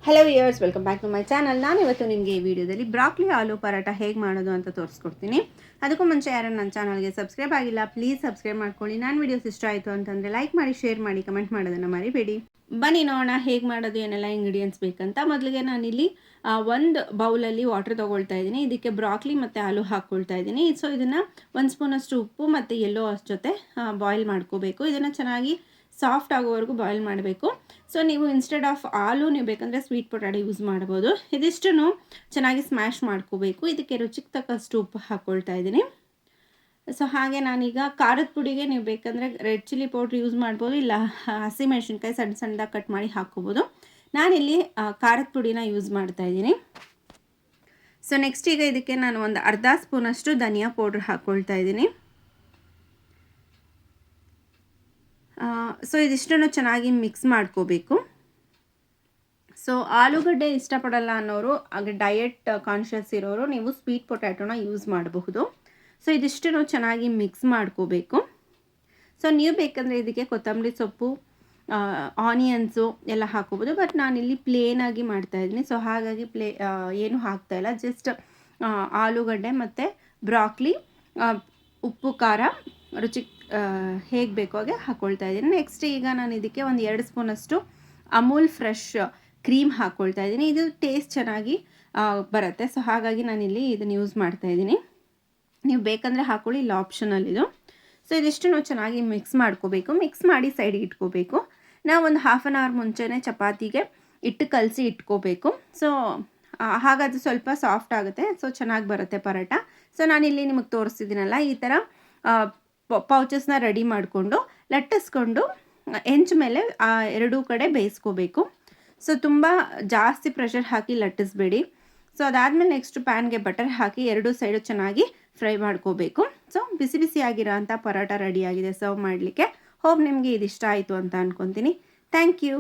Hello viewers, welcome back to my channel. ನಾನು ಇವತ್ತು ನಿಮಗೆ ಈ ವಿಡಿಯೋದಲ್ಲಿ ಬ್ರಾಕ್ಲಿ ಆಲೂ ಪರಾಟ ಹೇಗೆ ಮಾಡೋದು ಅಂತ ತೋರಿಸ್ಕೊಡ್ತೀನಿ. ಅದಕ್ಕೂ ಮುಂಚೆ ಯಾರು ನನ್ನ ಚಾನಲ್ಗೆ ಸಬ್ಸ್ಕ್ರೈಬ್ ಆಗಿಲ್ಲ, ಪ್ಲೀಸ್ ಸಬ್ಸ್ಕ್ರೈಬ್ ಮಾಡ್ಕೊಳ್ಳಿ. ನಾನು ವಿಡಿಯೋಸ್ ಇಷ್ಟ ಆಯಿತು ಅಂತಂದರೆ ಲೈಕ್ ಮಾಡಿ, ಶೇರ್ ಮಾಡಿ, ಕಮೆಂಟ್ ಮಾಡೋದನ್ನು ಮರಿಬೇಡಿ. ಬನ್ನಿ ನೋಡೋಣ ಹೇಗೆ ಮಾಡೋದು, ಏನೆಲ್ಲ ಇಂಗ್ರೀಡಿಯೆಂಟ್ಸ್ ಬೇಕಂತ. ಮೊದಲಿಗೆ ನಾನಿಲ್ಲಿ ಒಂದು ಬೌಲಲ್ಲಿ ವಾಟರ್ ತೊಗೊಳ್ತಾ ಇದ್ದೀನಿ. ಇದಕ್ಕೆ ಬ್ರಾಕ್ಲಿ ಮತ್ತು ಆಲೂ ಹಾಕ್ಕೊಳ್ತಾ ಇದ್ದೀನಿ. ಸೊ ಇದನ್ನು 1 ಸ್ಪೂನಷ್ಟು ಉಪ್ಪು ಮತ್ತು ಎಲ್ಲೋ ಜೊತೆ ಬಾಯ್ಲ್ ಮಾಡ್ಕೋಬೇಕು. ಇದನ್ನು ಚೆನ್ನಾಗಿ ಸಾಫ್ಟ್ ಆಗೋವರೆಗೂ ಬಾಯ್ಲ್ ಮಾಡಬೇಕು. ಸೊ ನೀವು ಇನ್ಸ್ಟೆಡ್ ಆಫ್ ಆಲೂ ನೀವು ಬೇಕಂದರೆ ಸ್ವೀಟ್ ಪೊಟ್ಯಾಟೊ ಯೂಸ್ ಮಾಡ್ಬೋದು. ಇದಿಷ್ಟನ್ನು ಚೆನ್ನಾಗಿ ಸ್ಮ್ಯಾಶ್ ಮಾಡ್ಕೋಬೇಕು. ಇದಕ್ಕೆ ರುಚಿಗೆ ತಕ್ಕಷ್ಟು ಉಪ್ಪು ಹಾಕ್ಕೊಳ್ತಾ ಇದ್ದೀನಿ. ಸೊ ಹಾಗೆ ನಾನೀಗ ಖಾರದ ಪುಡಿಗೆ ನೀವು ಬೇಕಂದರೆ ರೆಡ್ ಚಿಲ್ಲಿ ಪೌಡ್ರ್ ಯೂಸ್ ಮಾಡ್ಬೋದು, ಇಲ್ಲ ಹಸಿಮೆಣ್ಸಿನ್ಕಾಯಿ ಸಣ್ಣ ಸಣ್ಣದಾಗಿ ಕಟ್ ಮಾಡಿ ಹಾಕ್ಕೋಬೋದು. ನಾನಿಲ್ಲಿ ಖಾರದ ಪುಡಿನ ಯೂಸ್ ಮಾಡ್ತಾ ಇದ್ದೀನಿ. ಸೊ ನೆಕ್ಸ್ಟ್ ಈಗ ಇದಕ್ಕೆ ನಾನು ಒಂದು ಅರ್ಧ ಸ್ಪೂನಷ್ಟು ಧನಿಯಾ ಪೌಡ್ರ್ ಹಾಕ್ಕೊಳ್ತಾ ಇದ್ದೀನಿ. ಸೊ ಇದಿಷ್ಟನ್ನು ಚೆನ್ನಾಗಿ ಮಿಕ್ಸ್ ಮಾಡ್ಕೋಬೇಕು. ಸೊ ಆಲೂಗಡ್ಡೆ ಇಷ್ಟಪಡಲ್ಲ ಅನ್ನೋರು, ಹಾಗೆ ಡಯಟ್ ಕಾನ್ಷಿಯಸ್ ಇರೋರು ನೀವು ಸ್ವೀಟ್ ಪೊಟ್ಯಾಟೊನ ಯೂಸ್ ಮಾಡಬಹುದು. ಸೊ ಇದಿಷ್ಟನ್ನು ಚೆನ್ನಾಗಿ ಮಿಕ್ಸ್ ಮಾಡ್ಕೋಬೇಕು. ಸೊ ನೀವು ಬೇಕಂದರೆ ಇದಕ್ಕೆ ಕೊತ್ತಂಬರಿ ಸೊಪ್ಪು, ಆನಿಯನ್ಸು ಎಲ್ಲ ಹಾಕೋಬೋದು. ಬಟ್ ನಾನಿಲ್ಲಿ ಪ್ಲೇನಾಗಿ ಮಾಡ್ತಾಯಿದ್ದೀನಿ. ಸೊ ಹಾಗಾಗಿ ಏನು ಹಾಕ್ತಾಯಿಲ್ಲ, ಜಸ್ಟ್ ಆಲೂಗಡ್ಡೆ ಮತ್ತು ಬ್ರಾಕ್ಲಿ, ಉಪ್ಪು ಖಾರ ರುಚಿ ಹೇಗೆ ಬೇಕೋ ಹಾಗೆ ಹಾಕ್ಕೊಳ್ತಾ ಇದ್ದೀನಿ. ನೆಕ್ಸ್ಟ್ ಈಗ ನಾನು ಇದಕ್ಕೆ ಒಂದು 2 ಸ್ಪೂನಷ್ಟು ಅಮೂಲ್ ಫ್ರೆಶ್ ಕ್ರೀಮ್ ಹಾಕ್ಕೊಳ್ತಾ ಇದ್ದೀನಿ. ಇದು ಟೇಸ್ಟ್ ಚೆನ್ನಾಗಿ ಬರುತ್ತೆ. ಸೊ ಹಾಗಾಗಿ ನಾನಿಲ್ಲಿ ಇದನ್ನು ಯೂಸ್ ಮಾಡ್ತಾ ಇದ್ದೀನಿ. ನೀವು ಬೇಕಂದರೆ ಹಾಕ್ಕೊಳ್ಳಿ, ಇಲ್ಲ ಆಪ್ಷನಲ್ ಇದು. ಸೊ ಇದಿಷ್ಟು ಚೆನ್ನಾಗಿ ಮಿಕ್ಸ್ ಮಾಡ್ಕೋಬೇಕು. ಮಿಕ್ಸ್ ಮಾಡಿ ಸೈಡಿಗೆ ಇಟ್ಕೋಬೇಕು. ನಾವು ಒಂದು 1/2 ಅವರ್ ಮುಂಚೆನೇ ಚಪಾತಿಗೆ ಹಿಟ್ಟು ಕಲಸಿ ಇಟ್ಕೋಬೇಕು. ಸೊ ಹಾಗಾದರೆ ಸ್ವಲ್ಪ ಸಾಫ್ಟ್ ಆಗುತ್ತೆ, ಸೊ ಚೆನ್ನಾಗಿ ಬರುತ್ತೆ ಪರೋಟ. ಸೊ ನಾನಿಲ್ಲಿ ನಿಮಗೆ ತೋರಿಸ್ತಿದ್ದೀನಲ್ಲ, ಈ ಥರ ಪೌಚಸ್ನ ರೆಡಿ ಮಾಡಿಕೊಂಡು ಲಟ್ಟಿಸ್ಕೊಂಡು ಹೆಂಚು ಮೇಲೆ ಎರಡೂ ಕಡೆ ಬೇಯಿಸ್ಕೋಬೇಕು. ಸೊ ತುಂಬ ಜಾಸ್ತಿ ಪ್ರೆಷರ್ ಹಾಕಿ ಲಟ್ಟಿಸ್ಬೇಡಿ. ಸೊ ಅದಾದಮೇಲೆ ನೆಕ್ಸ್ಟ್ ಪ್ಯಾನ್ಗೆ ಬಟರ್ ಹಾಕಿ ಎರಡೂ ಸೈಡು ಚೆನ್ನಾಗಿ ಫ್ರೈ ಮಾಡ್ಕೋಬೇಕು. ಸೊ ಬಿಸಿ ಬಿಸಿಯಾಗಿರೋ ಅಂಥ ಪರೋಟ ರೆಡಿಯಾಗಿದೆ ಸರ್ವ್ ಮಾಡಲಿಕ್ಕೆ. ಹೋಪ್ ನಿಮಗೆ ಇದಿಷ್ಟ ಆಯಿತು ಅಂತ ಅಂದ್ಕೊತೀನಿ. Thank you.